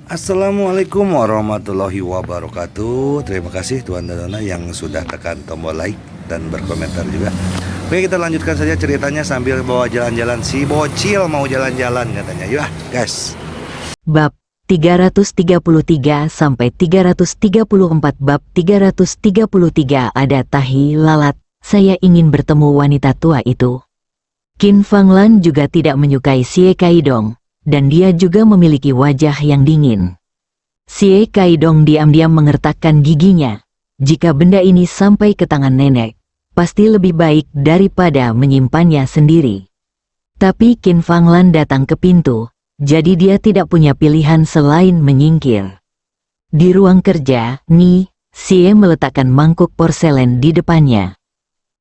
Assalamualaikum warahmatullahi wabarakatuh. Terima kasih Tuan dan Nona yang sudah tekan tombol like dan berkomentar juga. Oke, kita lanjutkan saja ceritanya sambil bawa jalan-jalan. Si bocil mau jalan-jalan katanya. Yuk guys. Bab 333 sampai 334. Bab 333 ada tahi lalat. Saya ingin bertemu wanita tua itu. Qin Fanglan juga tidak menyukai Xie Kaidong, dan dia juga memiliki wajah yang dingin. Xie Kaidong diam-diam mengertakkan giginya. Jika benda ini sampai ke tangan nenek, pasti lebih baik daripada menyimpannya sendiri. Tapi Qin Fanglan datang ke pintu, jadi dia tidak punya pilihan selain menyingkir. Di ruang kerja, Xie meletakkan mangkuk porselen di depannya.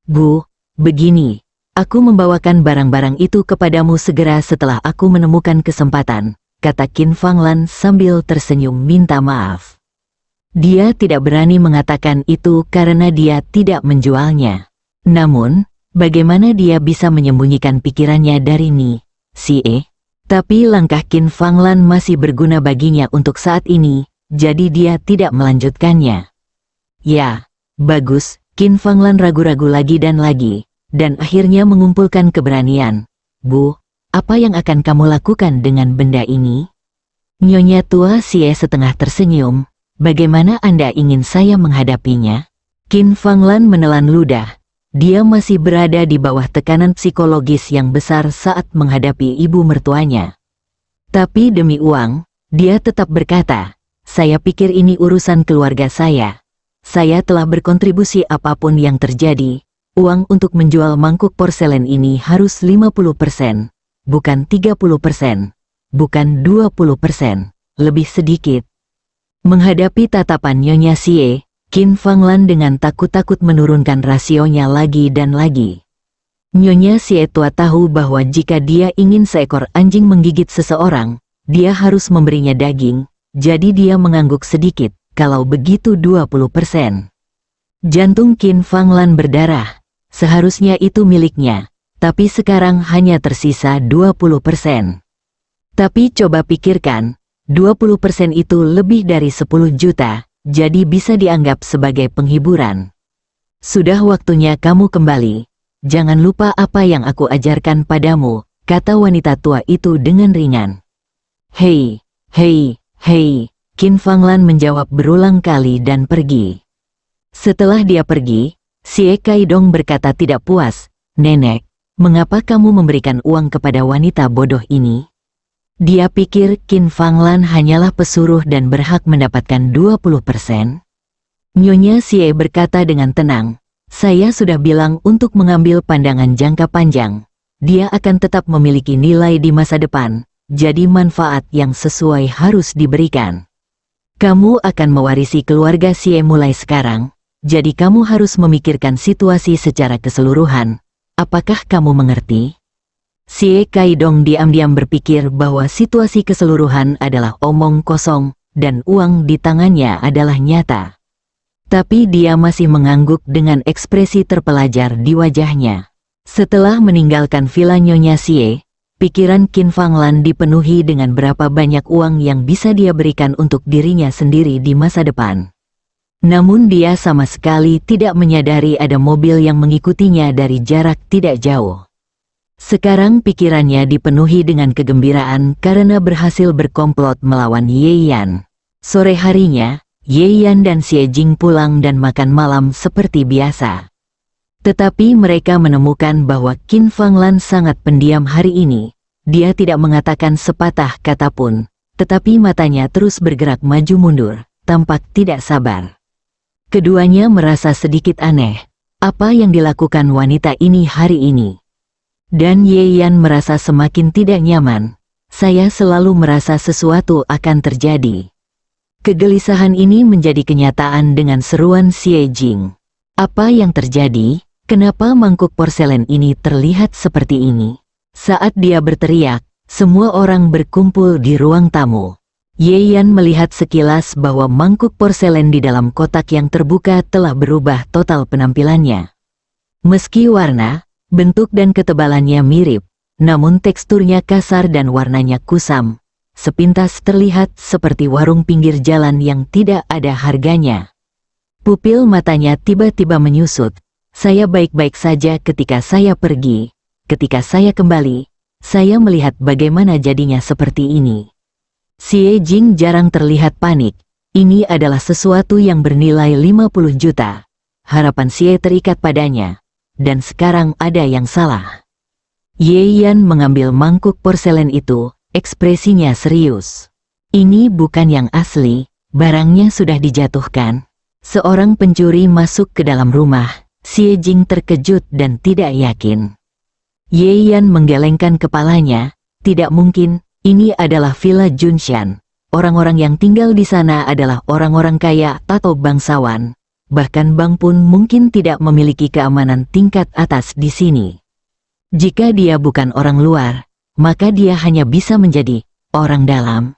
Bu, begini. Aku membawakan barang-barang itu kepadamu segera setelah aku menemukan kesempatan, kata Qin Fanglan sambil tersenyum minta maaf. Dia tidak berani mengatakan itu karena dia tidak menjualnya. Namun, bagaimana dia bisa menyembunyikan pikirannya dari Xie? Tapi langkah Qin Fanglan masih berguna baginya untuk saat ini, jadi dia tidak melanjutkannya. Ya, bagus, Qin Fanglan ragu-ragu lagi dan akhirnya mengumpulkan keberanian. Bu, apa yang akan kamu lakukan dengan benda ini? Nyonya tua Xie setengah tersenyum. Bagaimana Anda ingin saya menghadapinya? Qin Fanglan menelan ludah. Dia masih berada di bawah tekanan psikologis yang besar saat menghadapi ibu mertuanya. Tapi demi uang, dia tetap berkata, saya pikir ini urusan keluarga saya. Saya telah berkontribusi apapun yang terjadi. Uang untuk menjual mangkuk porselen ini harus 50%, bukan 30%, bukan 20%, lebih sedikit. Menghadapi tatapan Nyonya Xie, Qin Fanglan dengan takut-takut menurunkan rasionya lagi dan lagi. Nyonya Xie tua tahu bahwa jika dia ingin seekor anjing menggigit seseorang, dia harus memberinya daging, jadi dia mengangguk sedikit, kalau begitu 20%. Jantung Qin Fanglan berdarah. Seharusnya itu miliknya, tapi sekarang hanya tersisa 20%. Tapi coba pikirkan, 20% itu lebih dari 10 juta, jadi bisa dianggap sebagai penghiburan. Sudah waktunya kamu kembali. Jangan lupa apa yang aku ajarkan padamu, kata wanita tua itu dengan ringan. Hei, Qin Fanglan menjawab berulang kali dan pergi. Setelah dia pergi, Xie Kaidong berkata tidak puas, Nenek, mengapa kamu memberikan uang kepada wanita bodoh ini? Dia pikir Qin Fanglan hanyalah pesuruh dan berhak mendapatkan 20%. Nyonya Xie berkata dengan tenang, saya sudah bilang untuk mengambil pandangan jangka panjang. Dia akan tetap memiliki nilai di masa depan, jadi manfaat yang sesuai harus diberikan. Kamu akan mewarisi keluarga Xie mulai sekarang. Jadi kamu harus memikirkan situasi secara keseluruhan. Apakah kamu mengerti? Xie Kaidong diam-diam berpikir bahwa situasi keseluruhan adalah omong kosong, dan uang di tangannya adalah nyata. Tapi dia masih mengangguk dengan ekspresi terpelajar di wajahnya. Setelah meninggalkan villa Nyonya Xie, pikiran Qin Fanglan dipenuhi dengan berapa banyak uang yang bisa dia berikan untuk dirinya sendiri di masa depan. Namun dia sama sekali tidak menyadari ada mobil yang mengikutinya dari jarak tidak jauh. Sekarang pikirannya dipenuhi dengan kegembiraan karena berhasil berkomplot melawan Ye Yan. Sore harinya, Ye Yan dan Xie Jing pulang dan makan malam seperti biasa. Tetapi mereka menemukan bahwa Qin Fanglan sangat pendiam hari ini. Dia tidak mengatakan sepatah kata pun, tetapi matanya terus bergerak maju mundur, tampak tidak sabar. Keduanya merasa sedikit aneh, apa yang dilakukan wanita ini hari ini. Dan Ye Yan merasa semakin tidak nyaman, saya selalu merasa sesuatu akan terjadi. Kegelisahan ini menjadi kenyataan dengan seruan Xie Jing. Apa yang terjadi? Kenapa mangkuk porselen ini terlihat seperti ini? Saat dia berteriak, semua orang berkumpul di ruang tamu. Ye Yan melihat sekilas bahwa mangkuk porselen di dalam kotak yang terbuka telah berubah total penampilannya. Meski warna, bentuk dan ketebalannya mirip, namun teksturnya kasar dan warnanya kusam. sepintas terlihat seperti warung pinggir jalan yang tidak ada harganya. Pupil matanya tiba-tiba menyusut. Saya baik-baik saja ketika saya pergi. Ketika saya kembali, saya melihat bagaimana jadinya seperti ini. Xie Jing jarang terlihat panik. Ini adalah sesuatu yang bernilai 50 juta. Harapan Xie terikat padanya. Dan sekarang ada yang salah. Ye Yan mengambil mangkuk porselen itu, ekspresinya serius. Ini bukan yang asli, barangnya sudah dijatuhkan. Seorang pencuri masuk ke dalam rumah. Xie Jing terkejut dan tidak yakin. Ye Yan menggelengkan kepalanya. Tidak mungkin, ini adalah Villa Junshan. Orang-orang yang tinggal di sana adalah orang-orang kaya atau bangsawan. Bahkan bank pun mungkin tidak memiliki keamanan tingkat atas di sini. Jika dia bukan orang luar, maka dia hanya bisa menjadi orang dalam.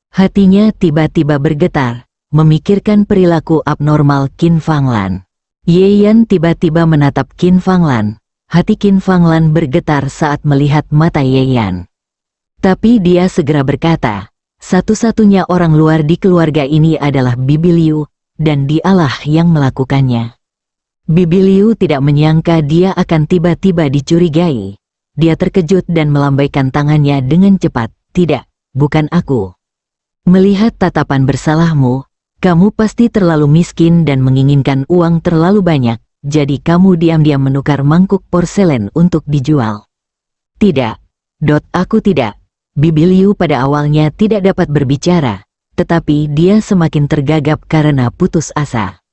Hatinya tiba-tiba bergetar, memikirkan perilaku abnormal Qin Fanglan. Ye Yan tiba-tiba menatap Qin Fanglan. Hati Qin Fanglan bergetar saat melihat mata Ye Yan. Tapi dia segera berkata, satu-satunya orang luar di keluarga ini adalah Bibi Liu, dan dialah yang melakukannya. Bibi Liu tidak menyangka dia akan tiba-tiba dicurigai. Dia terkejut dan melambaikan tangannya dengan cepat. Tidak, bukan aku. Melihat tatapan bersalahmu, kamu pasti terlalu miskin dan menginginkan uang terlalu banyak, jadi kamu diam-diam menukar mangkuk porselen untuk dijual. Tidak, aku tidak. Bibi Liu pada awalnya tidak dapat berbicara, tetapi dia semakin tergagap karena putus asa.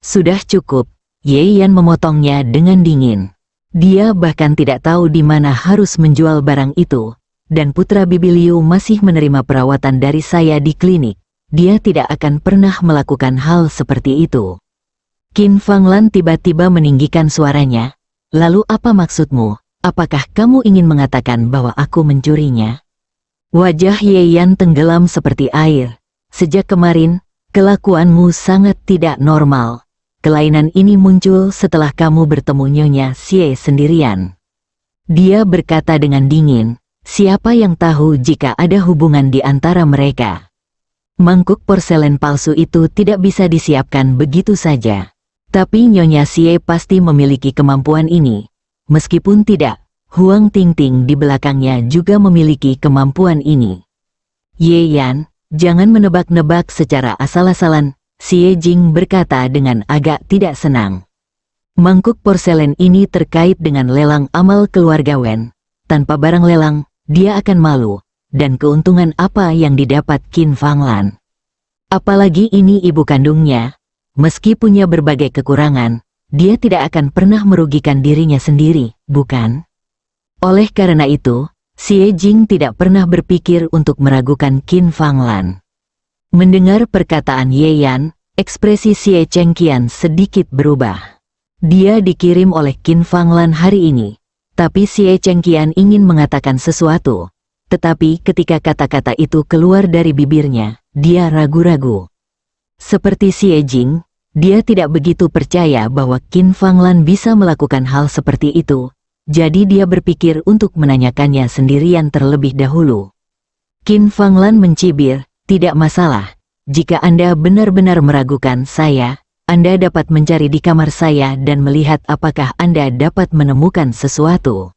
Sudah cukup, Ye Yan memotongnya dengan dingin. Dia bahkan tidak tahu di mana harus menjual barang itu, dan putra Bibi Liu masih menerima perawatan dari saya di klinik. Dia tidak akan pernah melakukan hal seperti itu. Qin Fanglan tiba-tiba meninggikan suaranya. Lalu apa maksudmu? Apakah kamu ingin mengatakan bahwa aku mencurinya? Wajah Ye Yan tenggelam seperti air. Sejak kemarin, kelakuanmu sangat tidak normal. Kelainan ini muncul setelah kamu bertemu Nyonya Xie sendirian. Dia berkata dengan dingin, siapa yang tahu jika ada hubungan di antara mereka? Mangkuk porselen palsu itu tidak bisa disiapkan begitu saja. Tapi Nyonya Xie pasti memiliki kemampuan ini. Meskipun tidak, Huang Tingting di belakangnya juga memiliki kemampuan ini. Ye Yan, jangan menebak-nebak secara asal-asalan, Xie Jing berkata dengan agak tidak senang. Mangkuk porselen ini terkait dengan lelang amal keluarga Wen. Tanpa barang lelang, dia akan malu, dan keuntungan apa yang didapat Qin Fanglan. Apalagi ini ibu kandungnya, meski punya berbagai kekurangan, dia tidak akan pernah merugikan dirinya sendiri, bukan? Oleh karena itu, Xie Jing tidak pernah berpikir untuk meragukan Qin Fanglan. Mendengar perkataan Ye Yan, ekspresi Xie Chengqian sedikit berubah. Dia dikirim oleh Qin Fanglan hari ini, tapi Xie Chengqian ingin mengatakan sesuatu. Tetapi ketika kata-kata itu keluar dari bibirnya, dia ragu-ragu. Seperti Xie Jing, dia tidak begitu percaya bahwa Qin Fanglan bisa melakukan hal seperti itu. Jadi dia berpikir untuk menanyakannya sendirian terlebih dahulu. Qin Fanglan mencibir, tidak masalah. Jika Anda benar-benar meragukan saya, Anda dapat mencari di kamar saya dan melihat apakah Anda dapat menemukan sesuatu.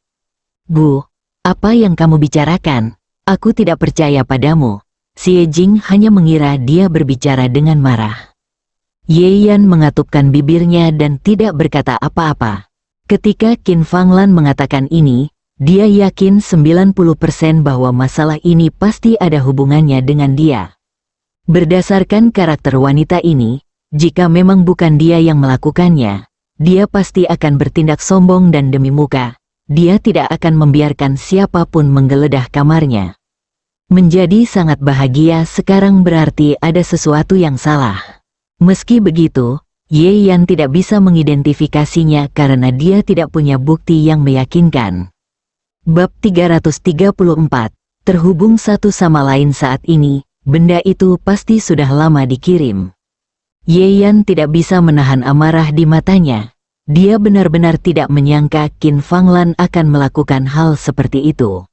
Bu, apa yang kamu bicarakan? Aku tidak percaya padamu. Xie Jing hanya mengira dia berbicara dengan marah. Ye Yan mengatupkan bibirnya dan tidak berkata apa-apa. Ketika Qin Fanglan mengatakan ini, dia yakin 90% bahwa masalah ini pasti ada hubungannya dengan dia. Berdasarkan karakter wanita ini, jika memang bukan dia yang melakukannya, dia pasti akan bertindak sombong dan demi muka. Dia tidak akan membiarkan siapapun menggeledah kamarnya. Menjadi sangat bahagia sekarang berarti ada sesuatu yang salah. Meski begitu, Ye Yan tidak bisa mengidentifikasinya karena dia tidak punya bukti yang meyakinkan. Bab 334, terhubung satu sama lain saat ini, benda itu pasti sudah lama dikirim. Ye Yan tidak bisa menahan amarah di matanya. Dia benar-benar tidak menyangka Qin Fanglan akan melakukan hal seperti itu.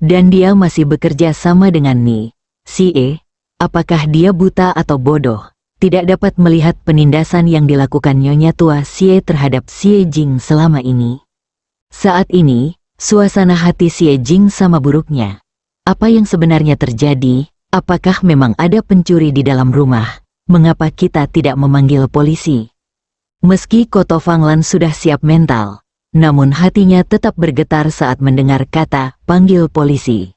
Dan dia masih bekerja sama dengan Ni Sie. Apakah dia buta atau bodoh? Tidak dapat melihat penindasan yang dilakukan Nyonya Tua Sie terhadap Xie Jing selama ini. Saat ini, suasana hati Xie Jing sama buruknya. Apa yang sebenarnya terjadi? Apakah memang ada pencuri di dalam rumah? Mengapa kita tidak memanggil polisi? Meski Koto Fanglan sudah siap mental, namun hatinya tetap bergetar saat mendengar kata panggil polisi.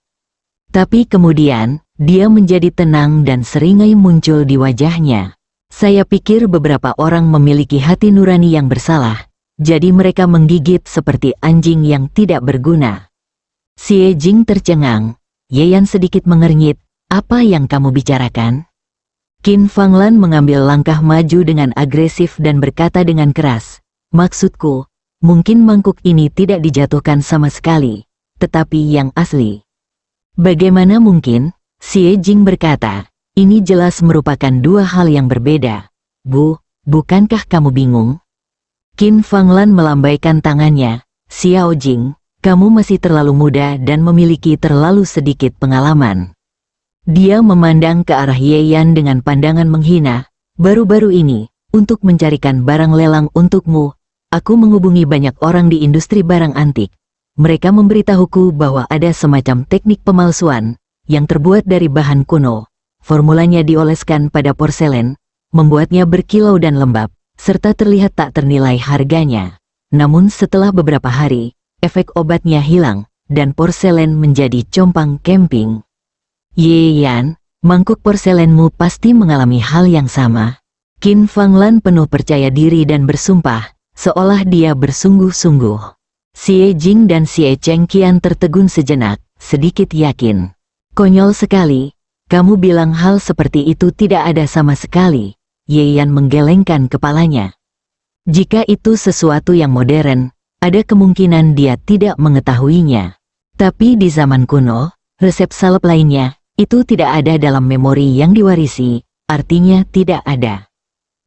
Tapi kemudian, dia menjadi tenang dan seringai muncul di wajahnya. Saya pikir beberapa orang memiliki hati nurani yang bersalah, jadi mereka menggigit seperti anjing yang tidak berguna. Xie Jing tercengang. Yeyan sedikit mengernyit. Apa yang kamu bicarakan? Qin Fanglan mengambil langkah maju dengan agresif dan berkata dengan keras, maksudku, mungkin mangkuk ini tidak dijatuhkan sama sekali, tetapi yang asli. Bagaimana mungkin? Xie Jing berkata, ini jelas merupakan dua hal yang berbeda. Bukankah kamu bingung? Qin Fanglan melambaikan tangannya, Xiao Jing, kamu masih terlalu muda dan memiliki terlalu sedikit pengalaman. Dia memandang ke arah Yeyan dengan pandangan menghina. Baru-baru ini, untuk mencarikan barang lelang untukmu, aku menghubungi banyak orang di industri barang antik. Mereka memberitahuku bahwa ada semacam teknik pemalsuan, yang terbuat dari bahan kuno. Formulanya dioleskan pada porselen, membuatnya berkilau dan lembab, serta terlihat tak ternilai harganya. Namun setelah beberapa hari, efek obatnya hilang, dan porselen menjadi compang camping. Yeyan, mangkuk porselenmu pasti mengalami hal yang sama. Qin Fanglan penuh percaya diri dan bersumpah, seolah dia bersungguh-sungguh. Xie Jing dan Xie Chengqian tertegun sejenak, sedikit yakin. Konyol sekali, kamu bilang hal seperti itu tidak ada sama sekali. Yeyan menggelengkan kepalanya. Jika itu sesuatu yang modern, ada kemungkinan dia tidak mengetahuinya. Tapi di zaman kuno, resep salep lainnya, itu tidak ada dalam memori yang diwarisi, artinya tidak ada.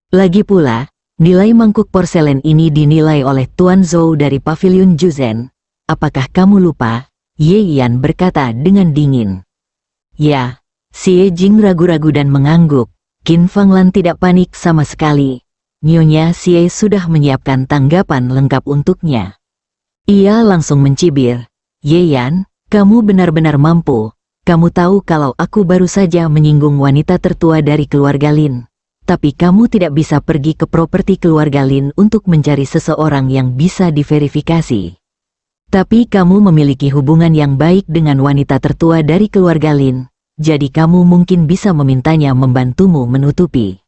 Lagi pula, nilai mangkuk porselen ini dinilai oleh Tuan Zhou dari Pavilion Juzen. Apakah kamu lupa? Yeyan berkata dengan dingin. Ya, Xie Jing ragu-ragu dan mengangguk. Qin Fanglan tidak panik sama sekali. Nyonya Xie sudah menyiapkan tanggapan lengkap untuknya. Ia langsung mencibir. Yeyan, kamu benar-benar mampu. Kamu tahu kalau aku baru saja menyinggung wanita tertua dari keluarga Lin. Tapi kamu tidak bisa pergi ke properti keluarga Lin untuk mencari seseorang yang bisa diverifikasi. Tapi kamu memiliki hubungan yang baik dengan wanita tertua dari keluarga Lin. Jadi kamu mungkin bisa memintanya membantumu menutupi.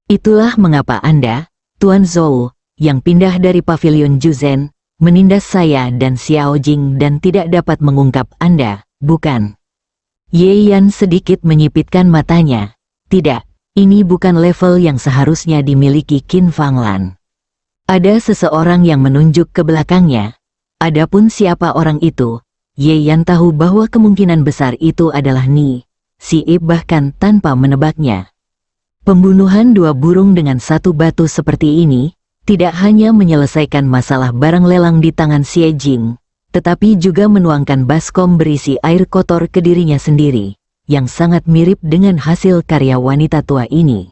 Itulah mengapa Anda, Tuan Zhou, yang pindah dari Pavilion Juzen, menindas saya dan Xiao Jing dan tidak dapat mengungkap Anda, bukan? Yeyan sedikit menyipitkan matanya. Tidak, ini bukan level yang seharusnya dimiliki Qin Fanglan. Ada seseorang yang menunjuk ke belakangnya. Adapun siapa orang itu, Yeyan tahu bahwa kemungkinan besar itu adalah Ni Sie bahkan tanpa menebaknya. Pembunuhan dua burung dengan satu batu seperti ini, tidak hanya menyelesaikan masalah barang lelang di tangan Xie Jing, tetapi juga menuangkan baskom berisi air kotor ke dirinya sendiri, yang sangat mirip dengan hasil karya wanita tua ini.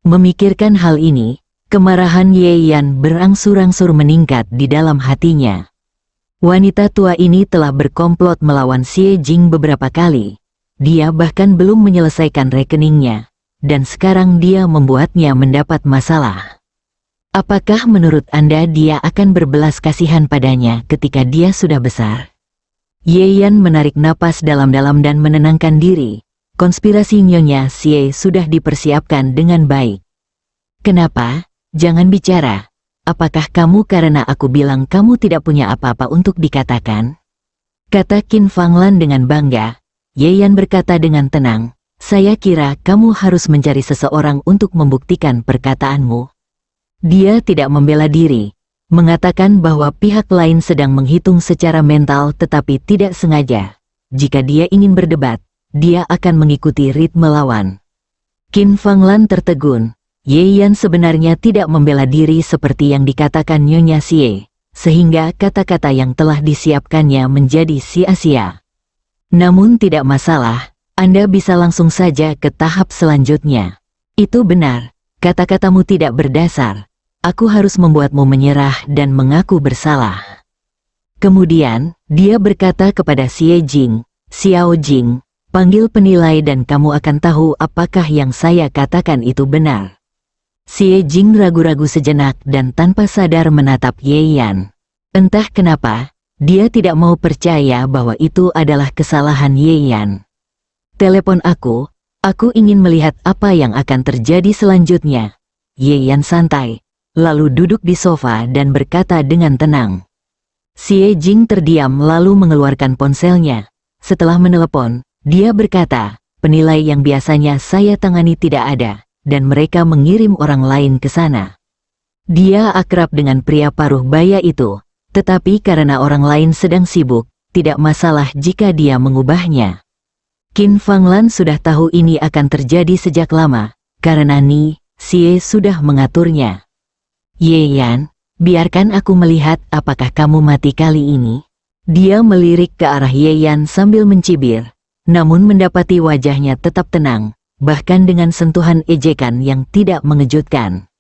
Memikirkan hal ini, kemarahan Yeyan berangsur-angsur meningkat di dalam hatinya. Wanita tua ini telah berkomplot melawan Xie Jing beberapa kali. Dia bahkan belum menyelesaikan rekeningnya, dan sekarang dia membuatnya mendapat masalah. Apakah menurut Anda dia akan berbelas kasihan padanya ketika dia sudah besar? Yeyan menarik napas dalam-dalam dan menenangkan diri. Konspirasi Nyonya Xie sudah dipersiapkan dengan baik. Kenapa? Jangan bicara. Apakah kamu karena aku bilang kamu tidak punya apa-apa untuk dikatakan? Kata Qin Fanglan dengan bangga. Yeyan berkata dengan tenang, saya kira kamu harus mencari seseorang untuk membuktikan perkataanmu. Dia tidak membela diri, mengatakan bahwa pihak lain sedang menghitung secara mental tetapi tidak sengaja. Jika dia ingin berdebat, dia akan mengikuti ritme lawan. Qin Fanglan tertegun. Yeyan sebenarnya tidak membela diri seperti yang dikatakan Nyonya Xie, sehingga kata-kata yang telah disiapkannya menjadi sia-sia. Namun tidak masalah, Anda bisa langsung saja ke tahap selanjutnya. Itu benar, kata-katamu tidak berdasar. Aku harus membuatmu menyerah dan mengaku bersalah. Kemudian, dia berkata kepada Xie Jing, Xiao Jing, panggil penilai dan kamu akan tahu apakah yang saya katakan itu benar. Xie Jing ragu-ragu sejenak dan tanpa sadar menatap Ye Yan. Entah kenapa, dia tidak mau percaya bahwa itu adalah kesalahan Ye Yan. Telepon aku ingin melihat apa yang akan terjadi selanjutnya. Ye Yan santai, lalu duduk di sofa dan berkata dengan tenang. Xie Jing terdiam lalu mengeluarkan ponselnya. Setelah menelepon, dia berkata, penilai yang biasanya saya tangani tidak ada, dan mereka mengirim orang lain ke sana. Dia akrab dengan pria paruh baya itu, tetapi karena orang lain sedang sibuk, tidak masalah jika dia mengubahnya. Qin Fanglan sudah tahu ini akan terjadi sejak lama, karena Ni Xie sudah mengaturnya. Ye Yan, biarkan aku melihat apakah kamu mati kali ini. Dia melirik ke arah Ye Yan sambil mencibir, namun mendapati wajahnya tetap tenang, bahkan dengan sentuhan ejekan yang tidak mengejutkan.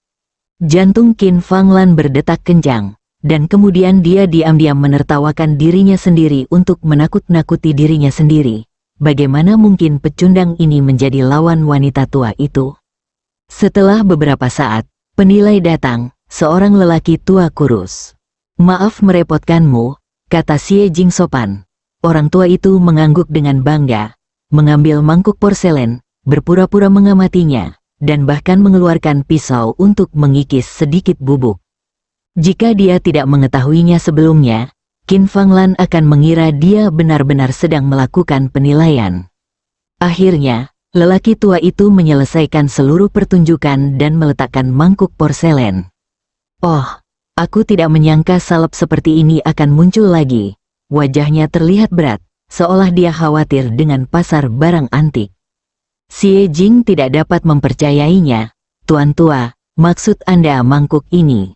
Jantung Qin Fanglan berdetak kencang, dan kemudian dia diam-diam menertawakan dirinya sendiri untuk menakut-nakuti dirinya sendiri. Bagaimana mungkin pecundang ini menjadi lawan wanita tua itu? Setelah beberapa saat, penilai datang. Seorang lelaki tua kurus. Maaf merepotkanmu, kata Xie Jing sopan. Orang tua itu mengangguk dengan bangga, mengambil mangkuk porselen, berpura-pura mengamatinya, dan bahkan mengeluarkan pisau untuk mengikis sedikit bubuk. Jika dia tidak mengetahuinya sebelumnya, Qin Fanglan akan mengira dia benar-benar sedang melakukan penilaian. Akhirnya, lelaki tua itu menyelesaikan seluruh pertunjukan dan meletakkan mangkuk porselen. Oh, aku tidak menyangka salep seperti ini akan muncul lagi. Wajahnya terlihat berat, seolah dia khawatir dengan pasar barang antik. Xie Jing tidak dapat mempercayainya. Tuan tua, maksud Anda mangkuk ini?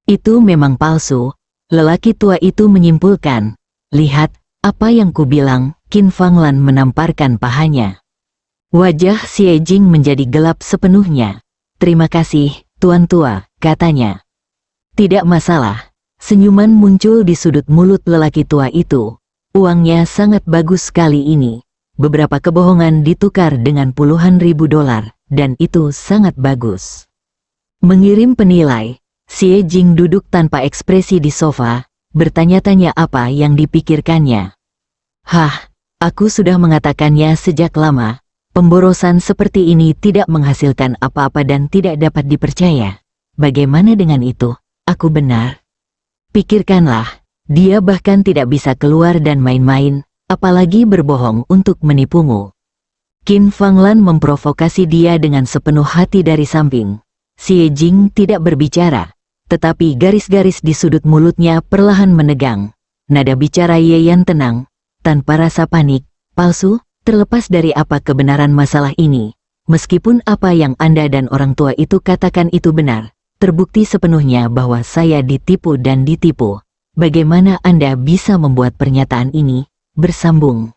Itu memang palsu, lelaki tua itu menyimpulkan. Lihat, apa yang kubilang, Qin Fanglan menamparkan pahanya. Wajah Xie Jing menjadi gelap sepenuhnya. Terima kasih, tuan tua, katanya. Tidak masalah, senyuman muncul di sudut mulut lelaki tua itu. Uangnya sangat bagus kali ini. Beberapa kebohongan ditukar dengan puluhan ribu dolar, dan itu sangat bagus. Mengirim penilai, Xie Jing duduk tanpa ekspresi di sofa, bertanya-tanya apa yang dipikirkannya. Hah, aku sudah mengatakannya sejak lama, pemborosan seperti ini tidak menghasilkan apa-apa dan tidak dapat dipercaya. Bagaimana dengan itu? Aku benar. Pikirkanlah, dia bahkan tidak bisa keluar dan main-main, apalagi berbohong untuk menipumu. Qin Fanglan memprovokasi dia dengan sepenuh hati dari samping. Xie Jing tidak berbicara, tetapi garis-garis di sudut mulutnya perlahan menegang. Nada bicara Ye Yan tenang, tanpa rasa panik, palsu, terlepas dari apa kebenaran masalah ini. Meskipun apa yang Anda dan orang tua itu katakan itu benar, terbukti sepenuhnya bahwa saya ditipu dan ditipu. Bagaimana Anda bisa membuat pernyataan ini? Bersambung.